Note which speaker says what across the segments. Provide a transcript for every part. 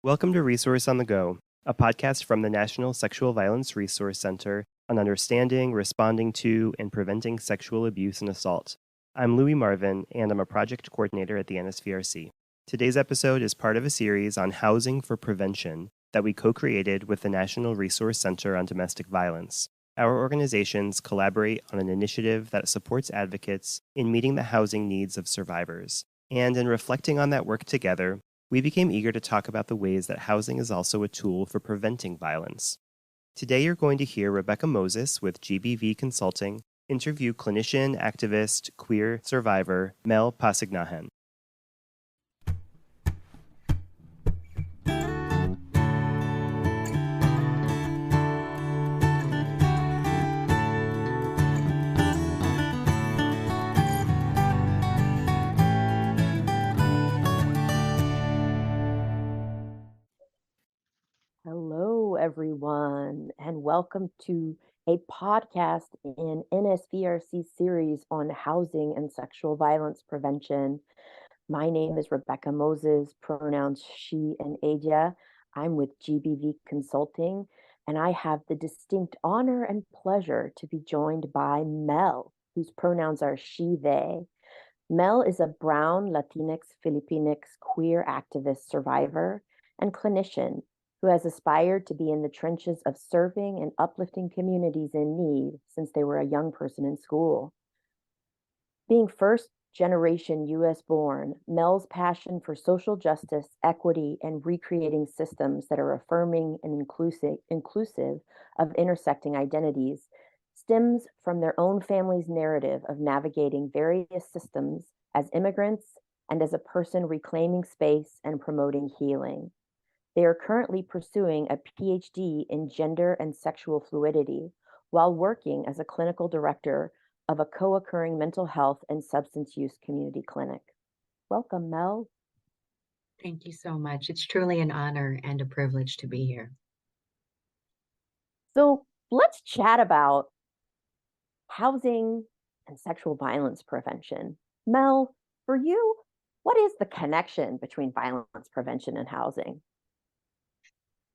Speaker 1: Welcome to Resource on the Go, a podcast from the National Sexual Violence Resource Center on understanding, responding to, and preventing sexual abuse and assault. I'm Louis Marvin, and I'm a project coordinator at the NSVRC. Today's episode is part of a series on housing for prevention that we co-created with the National Resource Center on Domestic Violence. Our organizations collaborate on an initiative that supports advocates in meeting the housing needs of survivors. And in reflecting on that work together, we became eager to talk about the ways that housing is also a tool for preventing violence. Today, you're going to hear Rebekah Moses with GBV Consulting interview clinician, activist, queer survivor Mel Pasignajen.
Speaker 2: Hello, everyone, and welcome to a podcast in NSVRC series on housing and sexual violence prevention. My name is Rebekah Moses, pronouns she and ella. I'm with GBV Consulting, and I have the distinct honor and pleasure to be joined by Mel, whose pronouns are she, they. Mel is a brown Latinx, Filipinx, queer activist survivor and clinician who has aspired to be in the trenches of serving and uplifting communities in need since they were a young person in school. Being first generation US born, Mel's passion for social justice, equity, and recreating systems that are affirming and inclusive of intersecting identities stems from their own family's narrative of navigating various systems as immigrants and as a person reclaiming space and promoting healing. They are currently pursuing a PhD in gender and sexual fluidity while working as a clinical director of a co-occurring mental health and substance use community clinic. Welcome, Mel.
Speaker 3: Thank you so much. It's truly an honor and a privilege to be here.
Speaker 2: So let's chat about housing and sexual violence prevention. Mel, for you, what is the connection between violence prevention and housing?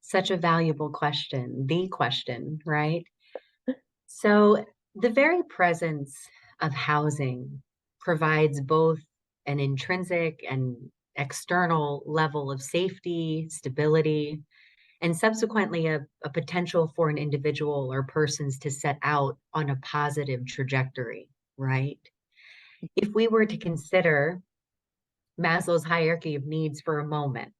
Speaker 3: Such a valuable question, the question, right? So the very presence of housing provides both an intrinsic and external level of safety, stability, and subsequently a potential for an individual or persons to set out on a positive trajectory, right? If we were to consider Maslow's hierarchy of needs for a moment,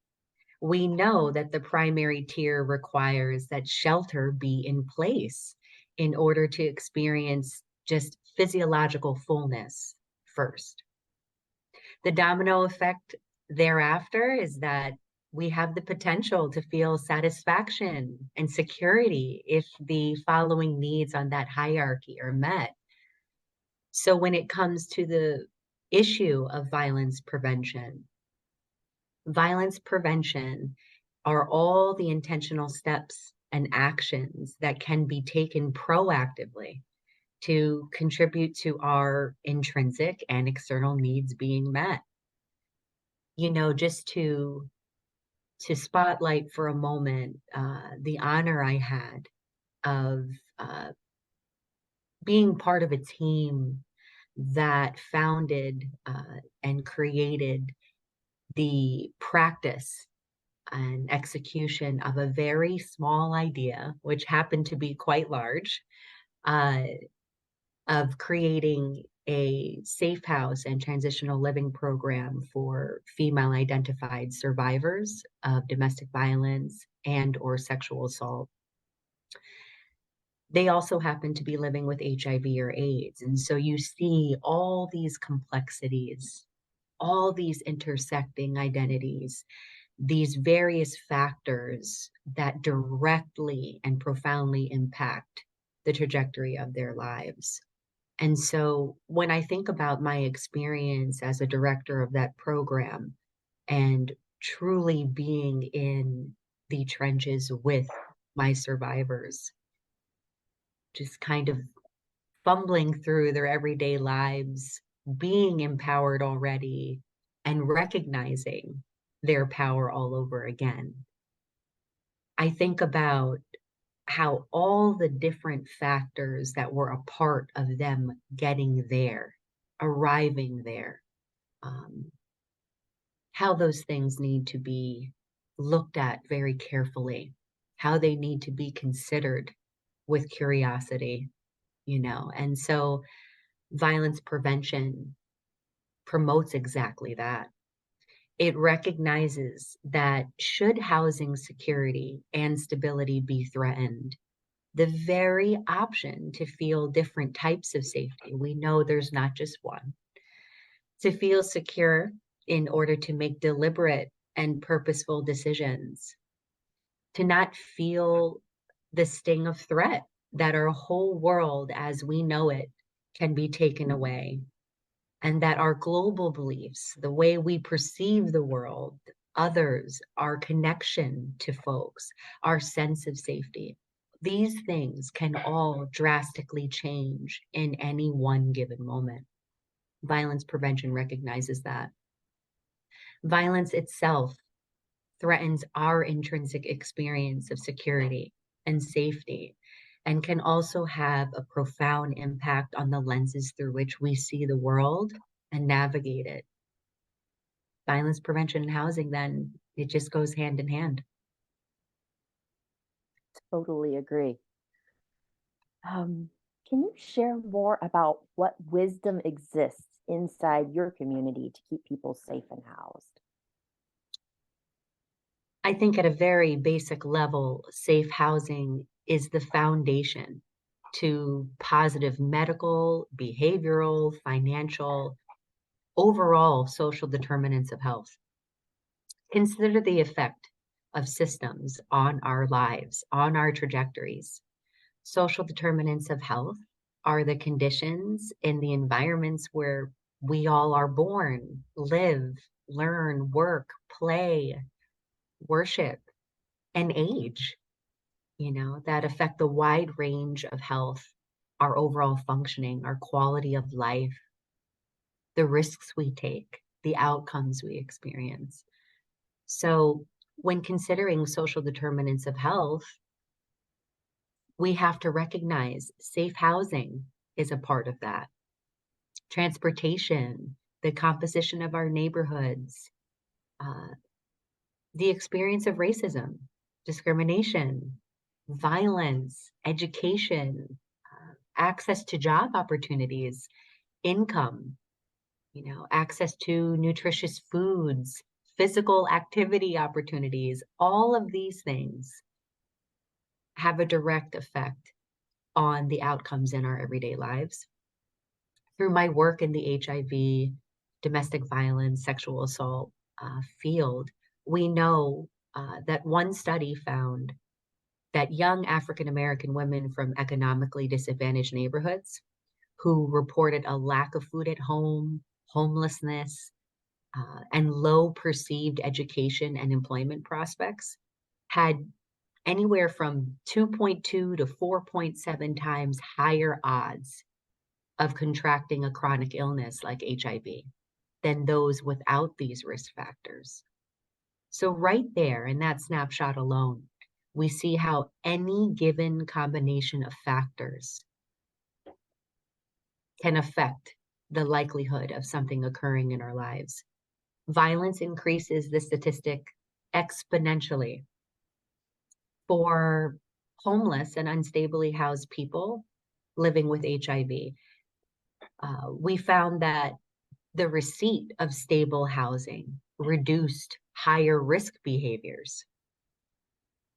Speaker 3: we know that the primary tier requires that shelter be in place in order to experience just physiological fullness first. The domino effect thereafter is that we have the potential to feel satisfaction and security if the following needs on that hierarchy are met. So when it comes to the issue of violence prevention are all the intentional steps and actions that can be taken proactively to contribute to our intrinsic and external needs being met. You know, just to spotlight for a moment the honor I had of being part of a team that founded and created the practice and execution of a very small idea, which happened to be quite large, of creating a safe house and transitional living program for female identified survivors of domestic violence and or sexual assault. They also happen to be living with HIV or AIDS. And so you see all these complexities, all these intersecting identities, these various factors that directly and profoundly impact the trajectory of their lives. And so when I think about my experience as a director of that program and truly being in the trenches with my survivors, just kind of fumbling through their everyday lives, being empowered already, and recognizing their power all over again. I think about how all the different factors that were a part of them getting there, arriving there, how those things need to be looked at very carefully, how they need to be considered with curiosity, And so violence prevention promotes exactly that. It recognizes that should housing security and stability be threatened, the very option to feel different types of safety, we know there's not just one, to feel secure in order to make deliberate and purposeful decisions, to not feel the sting of threat that our whole world as we know it can be taken away, and that our global beliefs, the way we perceive the world, others, our connection to folks, our sense of safety, these things can all drastically change in any one given moment. Violence prevention recognizes that. Violence itself threatens our intrinsic experience of security and safety, and can also have a profound impact on the lenses through which we see the world and navigate it. Violence prevention and housing, then, it just goes hand in hand.
Speaker 2: Totally agree. Can you share more about what wisdom exists inside your community to keep people safe and housed?
Speaker 3: I think at a very basic level, safe housing is the foundation to positive medical, behavioral, financial, overall social determinants of health. Consider the effect of systems on our lives, on our trajectories. Social determinants of health are the conditions in the environments where we all are born, live, learn, work, play, worship, and age, that affect the wide range of health, our overall functioning, our quality of life, the risks we take, the outcomes we experience. So when considering social determinants of health, we have to recognize safe housing is a part of that. Transportation, the composition of our neighborhoods, the experience of racism, discrimination, violence, education, access to job opportunities, income, access to nutritious foods, physical activity opportunities, all of these things have a direct effect on the outcomes in our everyday lives. Through my work in the HIV, domestic violence, sexual assault field, we know that one study found that young African American women from economically disadvantaged neighborhoods who reported a lack of food at home, homelessness, and low perceived education and employment prospects had anywhere from 2.2 to 4.7 times higher odds of contracting a chronic illness like HIV than those without these risk factors. So right there in that snapshot alone, we see how any given combination of factors can affect the likelihood of something occurring in our lives. Violence increases the statistic exponentially. For homeless and unstably housed people living with HIV, we found that the receipt of stable housing reduced higher risk behaviors.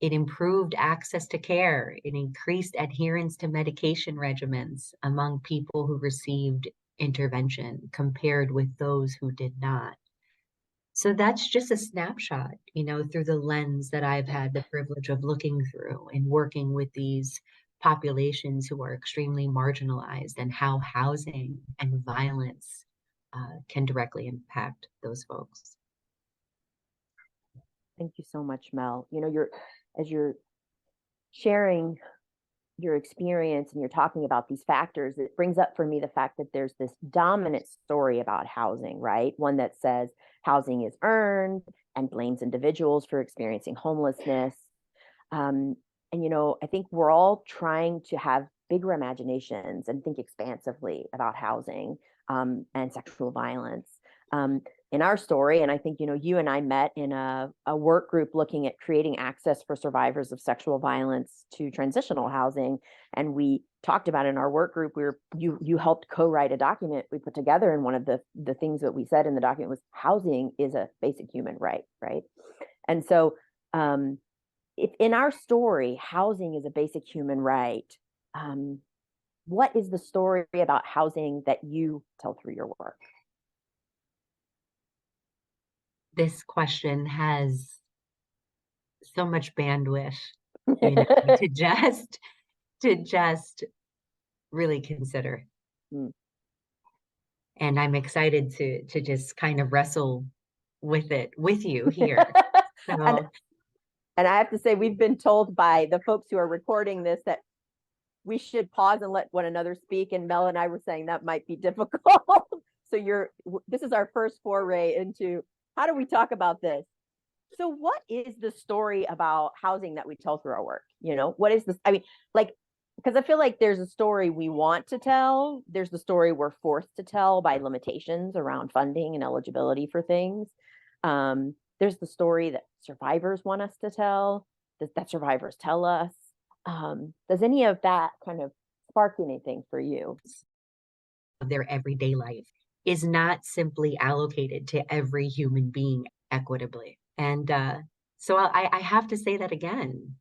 Speaker 3: It improved access to care. It increased adherence to medication regimens among people who received intervention compared with those who did not. So that's just a snapshot, through the lens that I've had the privilege of looking through and working with these populations who are extremely marginalized, and how housing and violence can directly impact those folks.
Speaker 2: Thank you so much, Mel. As you're sharing your experience and you're talking about these factors, it brings up for me the fact that there's this dominant story about housing, right? One that says housing is earned and blames individuals for experiencing homelessness. And, I think we're all trying to have bigger imaginations and think expansively about housing and sexual violence. In our story, and I think, you and I met in a work group looking at creating access for survivors of sexual violence to transitional housing. And we talked about in our work group, you helped co-write a document we put together. And one of the things that we said in the document was housing is a basic human right, right? And so if in our story, housing is a basic human right, what is the story about housing that you tell through your work?
Speaker 3: This question has so much bandwidth, to just really consider. And I'm excited to just kind of wrestle with it with you here. So.
Speaker 2: And I have to say, we've been told by the folks who are recording this that we should pause and let one another speak. And Mel and I were saying that might be difficult. So this is our first foray into how do we talk about this? So what is the story about housing that we tell through our work? What is this? I mean, because I feel like there's a story we want to tell. There's the story we're forced to tell by limitations around funding and eligibility for things. There's the story that survivors want us to tell, that survivors tell us. Does any of that kind of spark anything for you?
Speaker 3: Their everyday life is not simply allocated to every human being equitably. And so I have to say that again,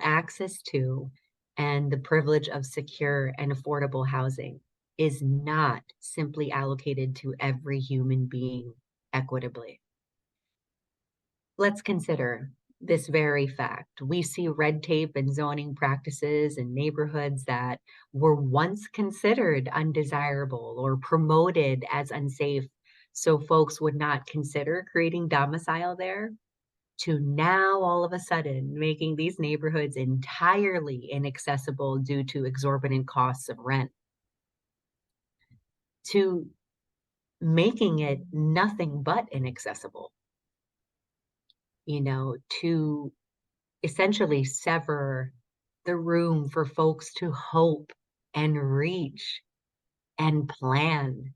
Speaker 3: access to and the privilege of secure and affordable housing is not simply allocated to every human being equitably. Let's consider this very fact. We see red tape and zoning practices in neighborhoods that were once considered undesirable or promoted as unsafe, so folks would not consider creating domicile there, to now all of a sudden making these neighborhoods entirely inaccessible due to exorbitant costs of rent, to making it nothing but inaccessible, to essentially sever the room for folks to hope and reach and plan.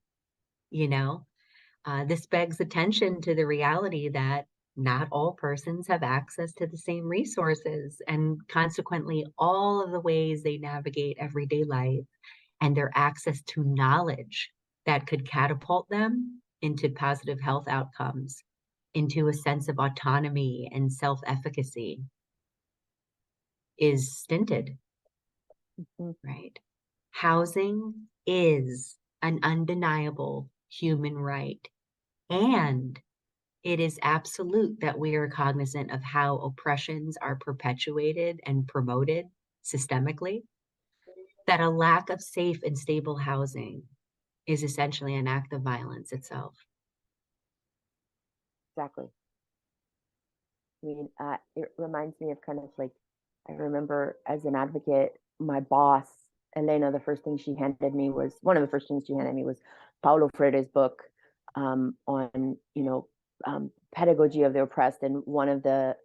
Speaker 3: This begs attention to the reality that not all persons have access to the same resources, and consequently all of the ways they navigate everyday life and their access to knowledge that could catapult them into positive health outcomes, into a sense of autonomy and self-efficacy, is stinted. Right? Housing is an undeniable human right, and it is absolute that we are cognizant of how oppressions are perpetuated and promoted systemically, that a lack of safe and stable housing is essentially an act of violence itself.
Speaker 2: Exactly. I mean, it reminds me of kind of like, I remember as an advocate, my boss, Elena, one of the first things she handed me was Paulo Freire's book on, pedagogy of the oppressed. And one of the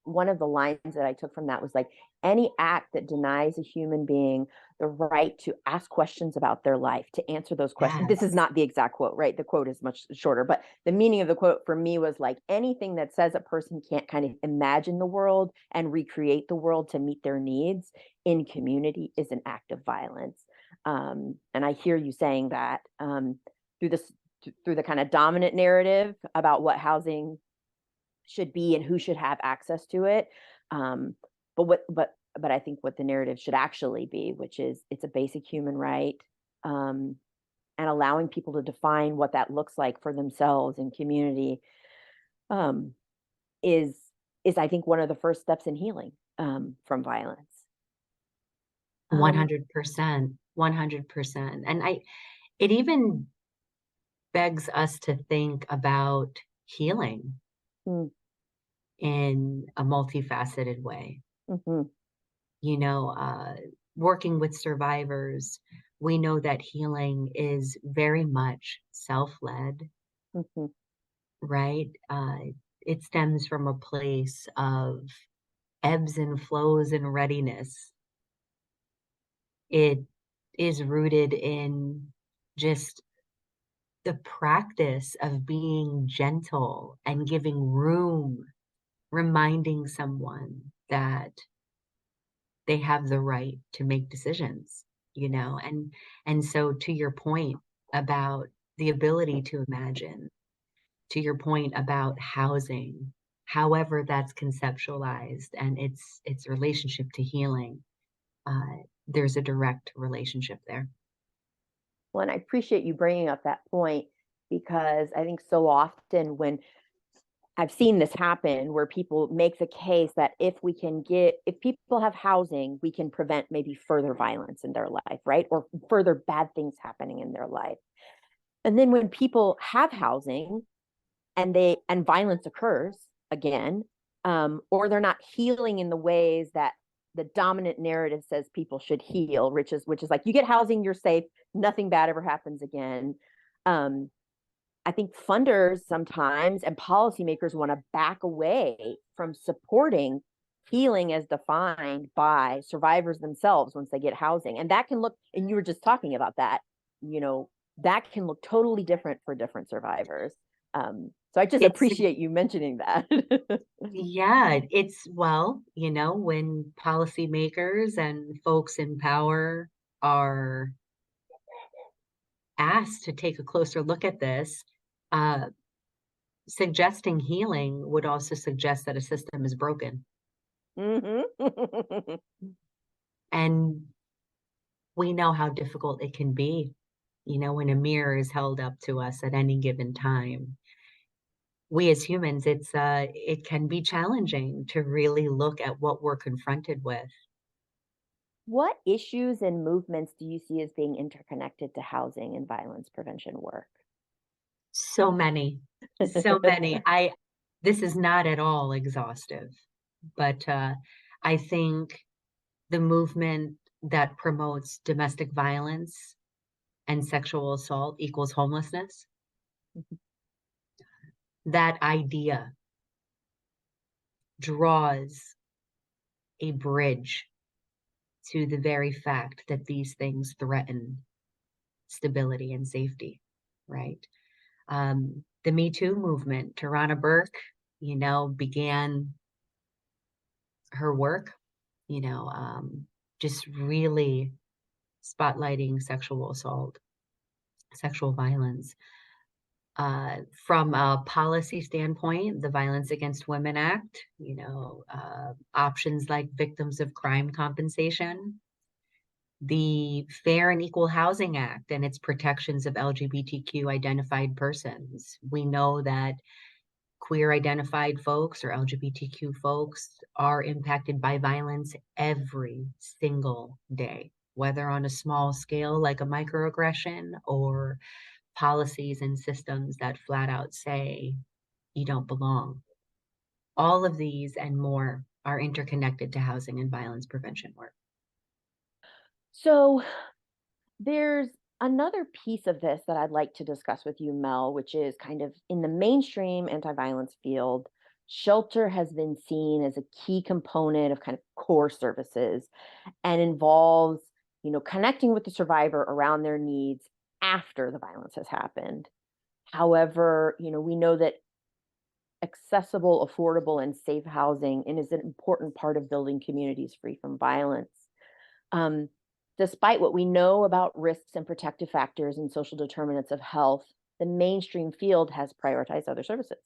Speaker 2: lines that I took from that was like, any act that denies a human being the right to ask questions about their life, to answer those questions. Yes. This is not the exact quote, right? The quote is much shorter, but the meaning of the quote for me was like, anything that says a person can't kind of imagine the world and recreate the world to meet their needs in community is an act of violence. And I hear you saying that through the kind of dominant narrative about what housing should be and who should have access to it. But I think what the narrative should actually be, which is it's a basic human right, and allowing people to define what that looks like for themselves in community, is I think one of the first steps in healing from violence.
Speaker 3: 100%, 100%. And it even begs us to think about healing in a multifaceted way. Working with survivors, we know that healing is very much self-led, right? It stems from a place of ebbs and flows and readiness. It is rooted in just the practice of being gentle and giving room, reminding someone that they have the right to make decisions, and so to your point about the ability to imagine, to your point about housing, however that's conceptualized and its relationship to healing, there's a direct relationship there.
Speaker 2: Well, and I appreciate you bringing up that point, because I think so often when I've seen this happen, where people make the case that if people have housing, we can prevent maybe further violence in their life, right? Or further bad things happening in their life. And then when people have housing and violence occurs again, or they're not healing in the ways that the dominant narrative says people should heal, which is like, you get housing, you're safe, nothing bad ever happens again. I think funders sometimes and policymakers want to back away from supporting healing as defined by survivors themselves once they get housing. And that can look, and you were just talking about that, that can look totally different for different survivors. So I just appreciate you mentioning that.
Speaker 3: Yeah, when policymakers and folks in power are asked to take a closer look at this, suggesting healing would also suggest that a system is broken.
Speaker 2: Mm-hmm.
Speaker 3: And we know how difficult it can be, when a mirror is held up to us at any given time. We as humans, it can be challenging to really look at what we're confronted with.
Speaker 2: What issues and movements do you see as being interconnected to housing and violence prevention work?
Speaker 3: So many. This is not at all exhaustive, but I think the movement that promotes domestic violence and sexual assault equals homelessness, that idea draws a bridge to the very fact that these things threaten stability and safety, right? The Me Too movement, Tarana Burke, began her work, just really spotlighting sexual assault, sexual violence. From a policy standpoint, the Violence Against Women Act, options like victims of crime compensation, the Fair and Equal Housing Act and its protections of LGBTQ identified persons. We know that queer identified folks or LGBTQ folks are impacted by violence every single day, whether on a small scale like a microaggression or policies and systems that flat out say you don't belong. All of these and more are interconnected to housing and violence prevention work.
Speaker 2: So there's another piece of this that I'd like to discuss with you, Mel, which is kind of in the mainstream anti-violence field, shelter has been seen as a key component of kind of core services and involves, connecting with the survivor around their needs after the violence has happened. However, we know that accessible, affordable, and safe housing is an important part of building communities free from violence. Despite what we know about risks and protective factors and social determinants of health, the mainstream field has prioritized other services.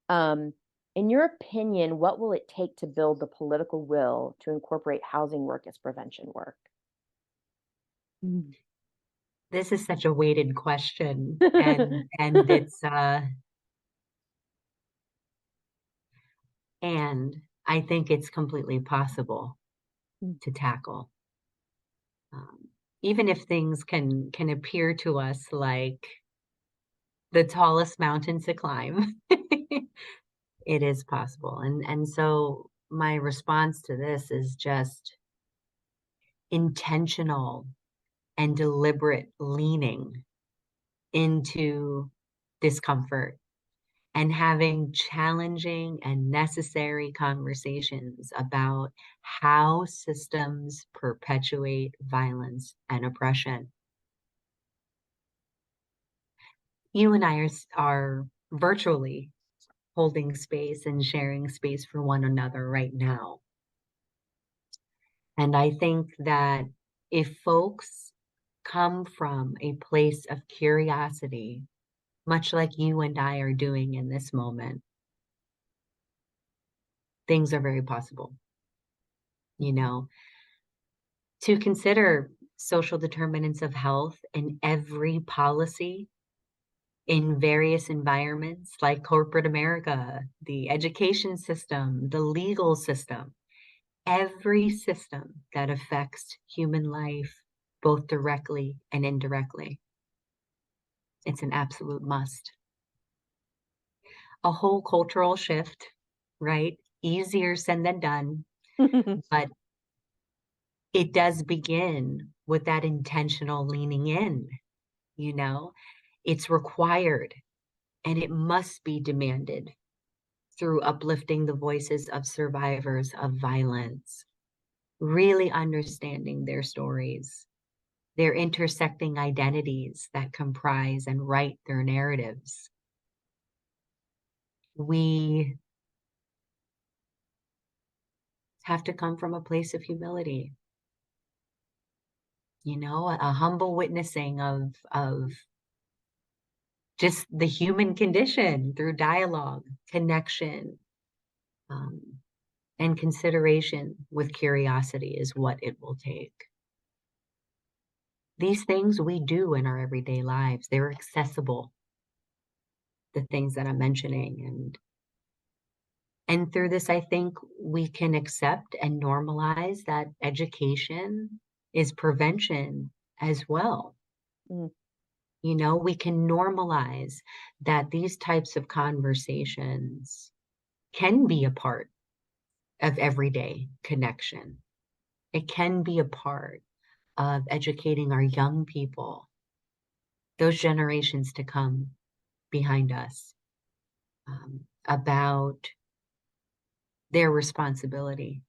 Speaker 2: In your opinion, what will it take to build the political will to incorporate housing work as prevention work?
Speaker 3: This is such a weighted question, and it's and I think it's completely possible to tackle. Even if things can appear to us like the tallest mountain to climb, it is possible. And so my response to this is just intentional and deliberate leaning into discomfort and having challenging and necessary conversations about how systems perpetuate violence and oppression. You and I are virtually holding space and sharing space for one another right now. And I think that if folks come from a place of curiosity, much like you and I are doing in this moment, things are very possible. You know, to consider social determinants of health in every policy in various environments like corporate America, the education system, the legal system, every system that affects human life, both directly and indirectly. It's an absolute must. A whole cultural shift, right? Easier said than done, but it does begin with that intentional leaning in, you know? It's required and it must be demanded through uplifting the voices of survivors of violence, really understanding their stories, their intersecting identities that comprise and write their narratives. We have to come from a place of humility, you know, a humble witnessing of just the human condition through dialogue, connection, um, and consideration with curiosity is what it will take. These things we do in our everyday lives, they're accessible, the things that I'm mentioning. And through this, I think we can accept and normalize that education is prevention as well.
Speaker 2: Mm.
Speaker 3: You know, we can normalize that these types of conversations can be a part of everyday connection. It can be a part of educating our young people, those generations to come behind us, about their responsibility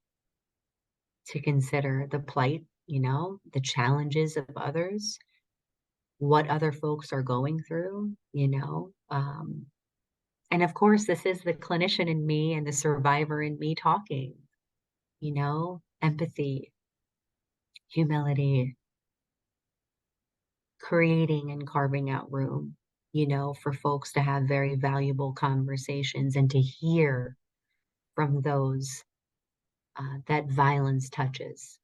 Speaker 3: to consider the plight, you know, the challenges of others, what other folks are going through, you know. And of course, this is the clinician in me and the survivor in me talking, you know, empathy, humility, creating and carving out room, you know, for folks to have very valuable conversations and to hear from those that violence touches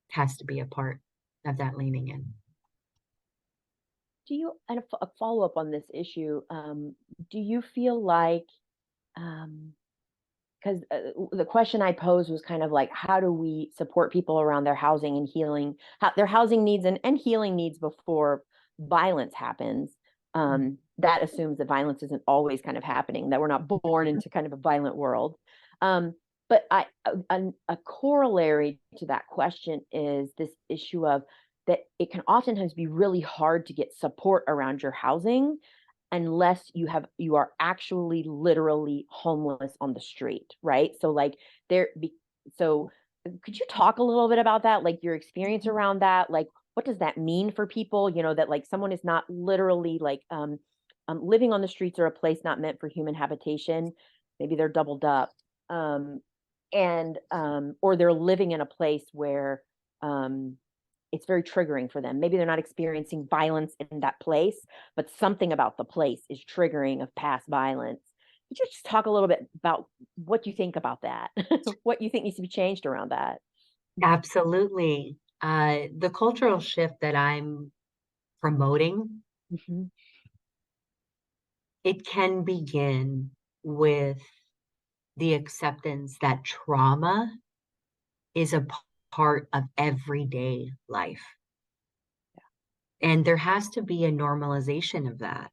Speaker 3: has to be a part of that leaning in.
Speaker 2: Do you, and a follow-up on this issue, do you feel like, because the question I posed was kind of like, how do we support people around their housing and healing, their housing needs and healing needs before violence happens? That assumes that violence isn't always kind of happening, that we're not born into kind of a violent world. But a corollary to that question is this issue of that it can oftentimes be really hard to get support around your housing unless you are actually literally homeless on the street, right? So like so could you talk a little bit about that, like your experience around that? Like what does that mean for people, you know, that like someone is not literally like living on the streets or a place not meant for human habitation, maybe they're doubled up, and or they're living in a place where it's very triggering for them. Maybe they're not experiencing violence in that place, but something about the place is triggering of past violence. Could you just talk a little bit about what you think about that? What you think needs to be changed around that?
Speaker 3: Absolutely. The cultural shift that I'm promoting,
Speaker 2: Mm-hmm.
Speaker 3: it can begin with the acceptance that trauma is a part of everyday life. And there has to be a normalization of that.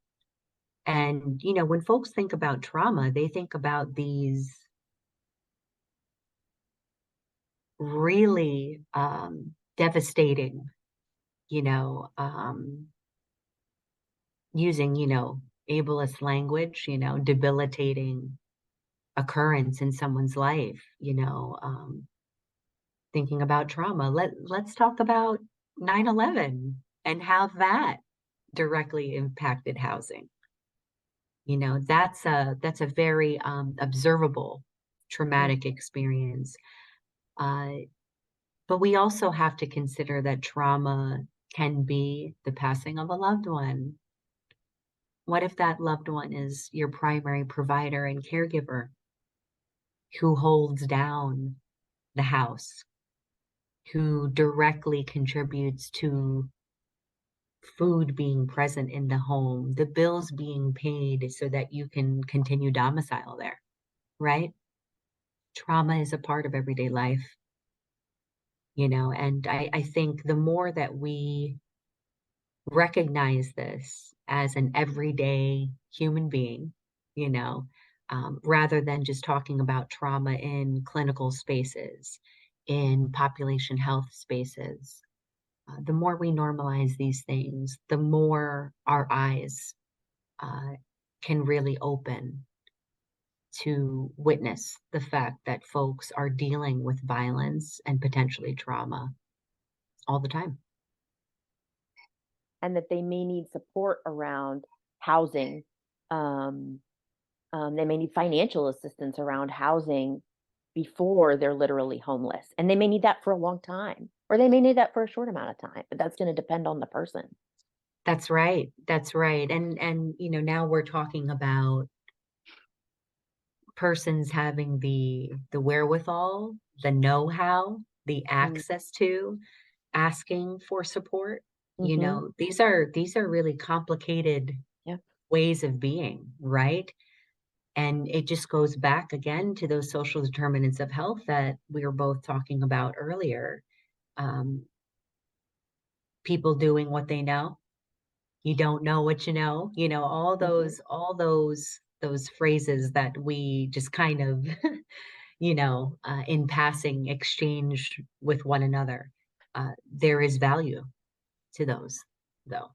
Speaker 3: And, you know, when folks think about trauma, they think about these really devastating, you know, using, you know, ableist language, debilitating occurrence in someone's life, thinking about trauma. Let's talk about 9/11 and how that directly impacted housing. That's a very observable traumatic experience. But we also have to consider that trauma can be the passing of a loved one. What if that loved one is your primary provider and caregiver who holds down the house, who directly contributes to food being present in the home, the bills being paid so that you can continue domicile there, right? Trauma is a part of everyday life, and I think the more that we recognize this as an everyday human being, rather than just talking about trauma in clinical spaces, in population health spaces. The more we normalize these things, the more our eyes can really open to witness the fact that folks are dealing with violence and potentially trauma all the time.
Speaker 2: And that they may need support around housing. They may need financial assistance around housing before they're literally homeless. And they may need that for a long time, or they may need that for a short amount of time, but that's going to depend on the person.
Speaker 3: That's right. That's right. And now we're talking about persons having the wherewithal, the know-how, the access to asking for support. These are really complicated ways of being, right? And it just goes back again to those social determinants of health that we were both talking about earlier. People doing what they know. You don't know what you know. All those phrases that we just kind of, in passing exchange with one another. There is value to those, though.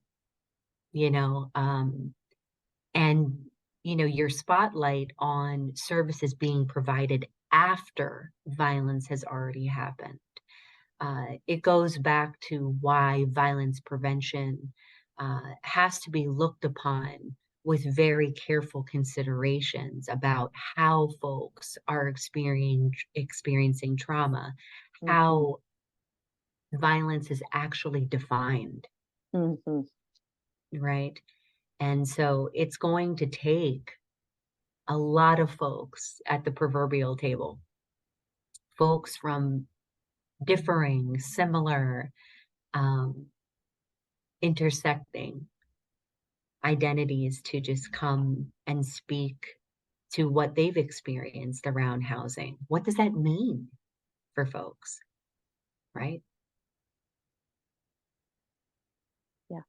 Speaker 3: And your spotlight on services being provided after violence has already happened. It goes back to why violence prevention has to be looked upon with very careful considerations about how folks are experiencing trauma, how violence is actually defined, right? And so it's going to take a lot of folks at the proverbial table, folks from differing, similar, intersecting identities to just come and speak to what they've experienced around housing. What does that mean for folks, right?
Speaker 2: Yeah.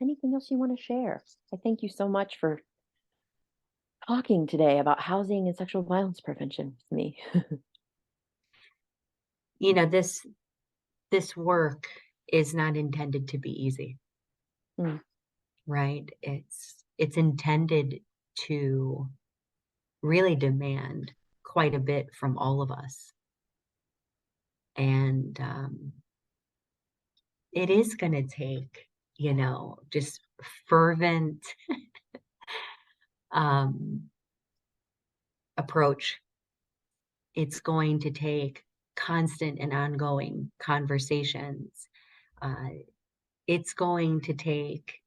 Speaker 2: Anything else you want to share? I thank you so much for talking today about housing and sexual violence prevention with me.
Speaker 3: This work is not intended to be easy, right? It's intended to really demand quite a bit from all of us. And it is going to take, just fervent approach. It's going to take constant and ongoing conversations. It's going to take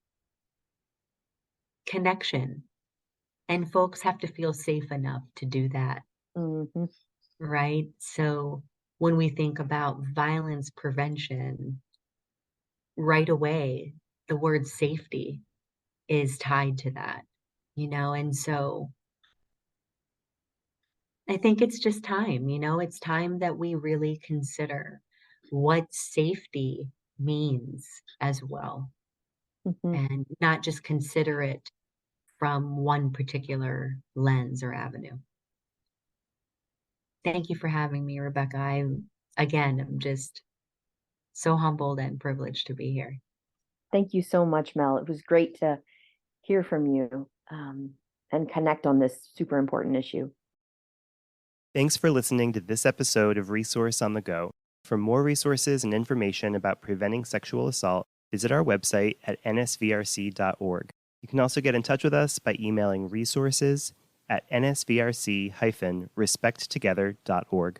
Speaker 3: connection. And folks have to feel safe enough to do that. Right? So when we think about violence prevention, right away, the word safety is tied to that, and so I think it's just time, it's time that we really consider what safety means as well, and not just consider it from one particular lens or avenue. Thank you for having me, Rebekah. I'm just so humbled and privileged to be here.
Speaker 2: Thank you so much, Mel. It was great to hear from you and connect on this super important issue.
Speaker 1: Thanks for listening to this episode of Resource on the Go. For more resources and information about preventing sexual assault, visit our website at nsvrc.org. You can also get in touch with us by emailing resources@nsvrc-respecttogether.org.